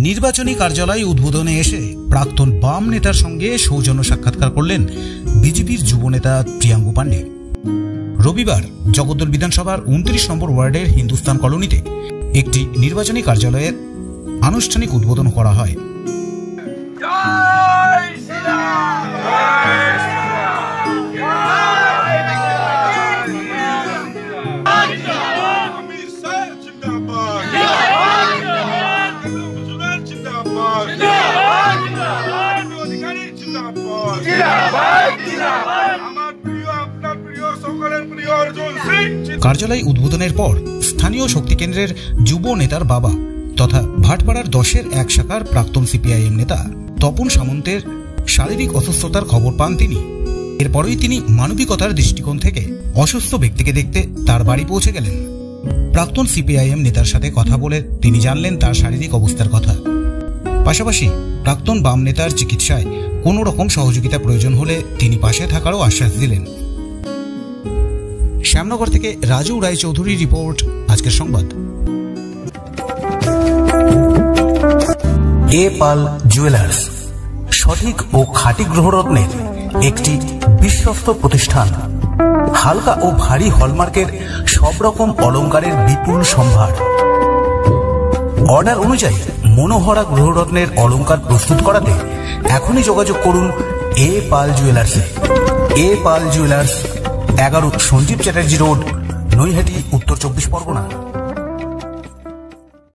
নির্বাচনী কার্যালয় উদ্বোধনে এসে প্রাক্তন বাম নেতার সঙ্গে সৌজন্য সাক্ষাৎকার করলেন বিজেপির যুব নেতা প্রিয়াঙ্কু পাণ্ডে। রবিবার জগদ্দল বিধানসভার 29 নম্বর ওয়ার্ডের হিন্দুস্তান কলোনিতে একটি নির্বাচনী কার্যালয়ের আনুষ্ঠানিক উদ্বোধন করা হয়। কার্যালয় উদ্বোধনের পর স্থানীয় শক্তি কেন্দ্রের যুব নেতার বাবা তথা ভাটপাড়ার 10-এর এক শাখার প্রাক্তন সিপিআইএম নেতা তপন সামন্তের শারীরিক অসুস্থতার খবর পান তিনি। এরপরই তিনি মানবিকতার দৃষ্টিকোণ থেকে অসুস্থ ব্যক্তিকে দেখতে তার বাড়ি পৌঁছে গেলেন। প্রাক্তন সিপিআইএম নেতার সাথে কথা বলে তিনি জানলেন তার শারীরিক অবস্থার কথা। পাশাপাশি প্রাক্তন বাম নেতার চিকিৎসায় কোনো রকম সহযোগিতা প্রয়োজন হলে তিনি পাশে থাকারও আশ্বাস দিলেন। শ্যামনগর থেকে রাজু রায়চৌধুরী রিপোর্ট, আজকের সংবাদ। এ পাল জুয়েলার্স সঠিক ও খাঁটি গ্রহরত্নের একটি বিশ্বস্ত প্রতিষ্ঠান। হালকা ও ভারী হলমার্কের সব রকম অলংকারের বিপুল সম্ভার। অর্ডার অনুযায়ী মনোহরা গ্রহরত্নের অলংকার প্রস্তুত করাতে এখনই যোগাযোগ করুন এ পাল জুয়েলার্সে। এ পাল জুয়েলার্স, 11 সঞ্জীব চ্যাটার্জি রোড, নৈহাটি, উত্তর 24 পরগনা।